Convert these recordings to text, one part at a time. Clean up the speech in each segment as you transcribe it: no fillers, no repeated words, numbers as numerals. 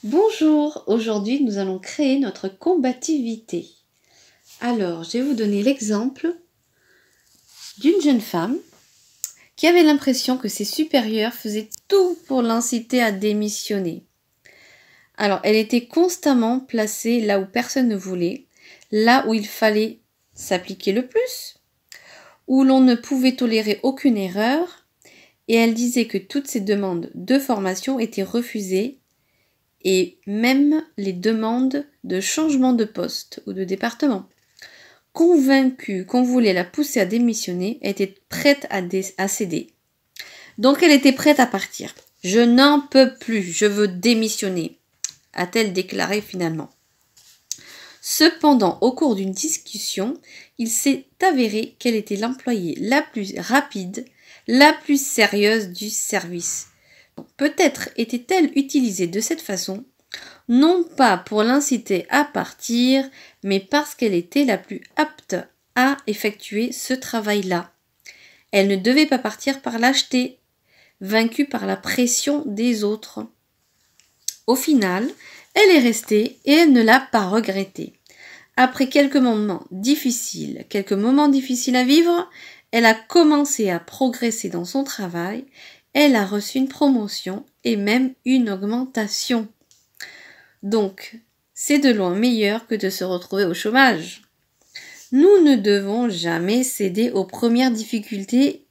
Bonjour, aujourd'hui nous allons créer notre combativité. Alors, je vais vous donner l'exemple d'une jeune femme qui avait l'impression que ses supérieurs faisaient tout pour l'inciter à démissionner. Alors, elle était constamment placée là où personne ne voulait, là où il fallait s'appliquer le plus, où l'on ne pouvait tolérer aucune erreur, et elle disait que toutes ses demandes de formation étaient refusées, et même les demandes de changement de poste ou de département. Convaincue qu'on voulait la pousser à démissionner, elle était prête à céder. Donc elle était prête à partir. « Je n'en peux plus, je veux démissionner », a-t-elle déclaré finalement. Cependant, au cours d'une discussion, il s'est avéré qu'elle était l'employée la plus rapide, la plus sérieuse du service. Peut-être était-elle utilisée de cette façon, non pas pour l'inciter à partir, mais parce qu'elle était la plus apte à effectuer ce travail-là. Elle ne devait pas partir par lâcheté, vaincue par la pression des autres. Au final, elle est restée et elle ne l'a pas regretté. Après quelques moments difficiles à vivre, elle a commencé à progresser dans son travail. Elle a reçu une promotion et même une augmentation. Donc, c'est de loin meilleur que de se retrouver au chômage. Nous ne devons jamais céder aux premières difficultés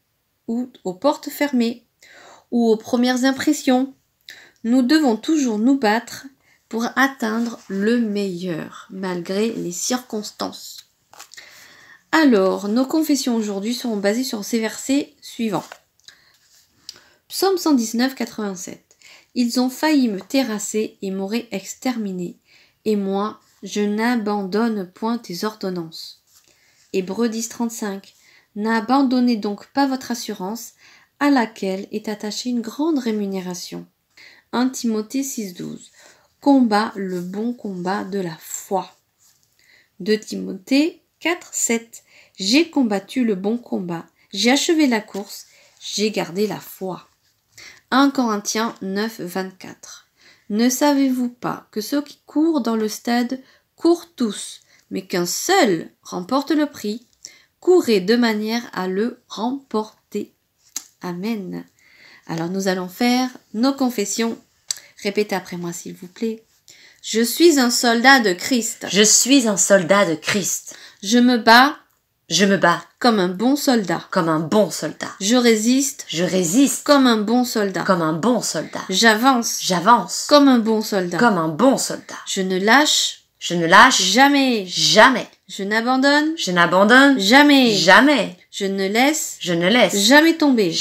ou aux portes fermées ou aux premières impressions. Nous devons toujours nous battre pour atteindre le meilleur, malgré les circonstances. Alors, nos confessions aujourd'hui seront basées sur ces versets suivants. Psaume 119, 87. Ils ont failli me terrasser et m'auraient exterminé. Et moi, je n'abandonne point tes ordonnances. Hébreux 10, 35. N'abandonnez donc pas votre assurance, à laquelle est attachée une grande rémunération. 1 Timothée 6, 12. Combat le bon combat de la foi. 2 Timothée 4, 7. J'ai combattu le bon combat, j'ai achevé la course, j'ai gardé la foi. 1 Corinthiens 9, 24. Ne savez-vous pas que ceux qui courent dans le stade courent tous, mais qu'un seul remporte le prix? Courez de manière à le remporter. Amen. Alors nous allons faire nos confessions. Répétez après moi s'il vous plaît. Je suis un soldat de Christ. Je suis un soldat de Christ. Je me bats comme un bon soldat. Je résiste comme un bon soldat. J'avance comme un bon soldat. Je ne lâche jamais. Je n'abandonne jamais. Je ne laisse jamais tomber.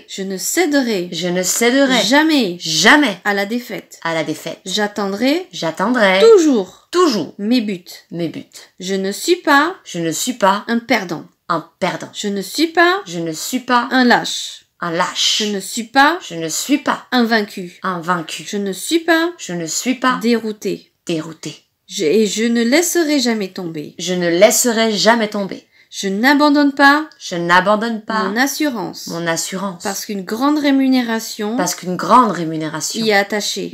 Je ne céderai jamais à la défaite. J'attendrai toujours mes buts. Je ne suis pas un perdant. Je ne suis pas un lâche. Je ne suis pas un vaincu. Je ne suis pas dérouté. Et je ne laisserai jamais tomber. Je n'abandonne pas mon assurance. Parce qu'une grande rémunération y est attachée.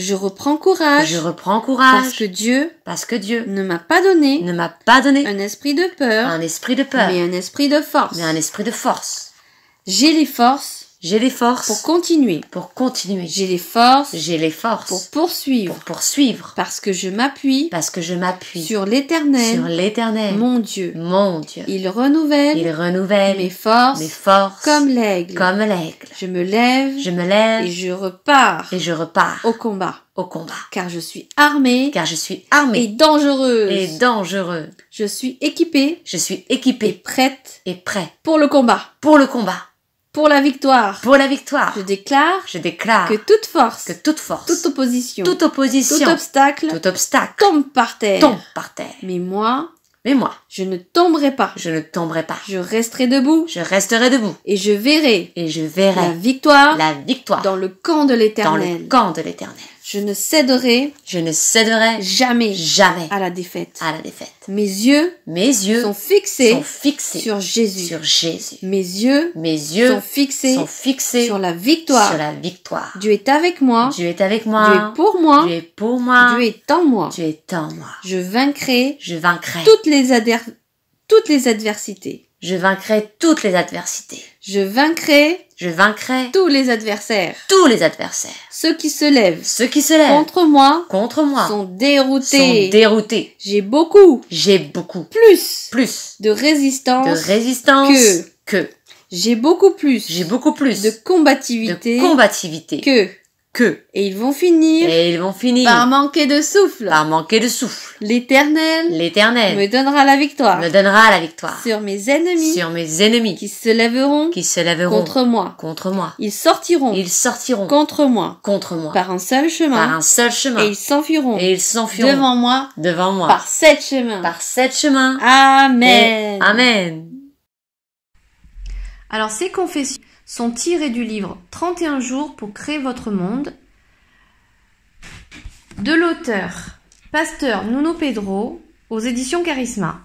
Je reprends courage. Parce que Dieu ne m'a pas donné un esprit de peur, mais un esprit de force. J'ai les forces pour continuer. J'ai les forces pour poursuivre. Parce que je m'appuie sur l'Éternel, mon Dieu. Il renouvelle mes forces comme l'aigle. Je me lève et je repars au combat. Car je suis armé et dangereuse. Je suis équipée et prête pour le combat. Pour la victoire. Je déclare que toute force, toute opposition, tout obstacle tombe par terre. Mais moi, je ne tomberai pas. Je resterai debout. Et je verrai la victoire dans le camp de l'Éternel. Je ne céderai Je ne céderai jamais jamais à la défaite. à la défaite. Mes yeux Mes yeux sont fixés sont fixés sur Jésus. sur Jésus. Mes yeux Mes yeux sont fixés sont fixés sur la victoire. sur la victoire. Dieu est avec moi. Dieu est avec Dieu moi. est pour moi. Dieu est pour moi. Dieu est en moi. Dieu est en moi. Je vaincrai Je vaincrai. toutes les adversités. Je vaincrai toutes les adversités. Je vaincrai Je vaincrai tous les adversaires. tous les adversaires. Ceux qui se lèvent Ceux qui se lèvent contre moi contre moi sont sont déroutés. déroutés. J'ai beaucoup J'ai beaucoup plus plus de résistance de résistance que j'ai beaucoup plus j'ai beaucoup plus de combativité de combativité que. que. Et ils vont finir Et ils vont finir par manquer de souffle. par manquer de souffle. L'Éternel L'Éternel me donnera la victoire me donnera la victoire sur mes ennemis sur mes ennemis qui se lèveront qui se lèveront contre moi. contre moi. Ils sortiront Ils sortiront contre moi contre moi par un seul par chemin un seul chemin et ils s'enfuiront et ils s'enfuiront devant moi devant moi par 7 chemins. par 7 chemins. Amen. Et Amen. Alors ces confessions sont tirées du livre 31 jours pour créer votre monde de l'auteur Pasteur Nuno Pedro aux éditions Charisma.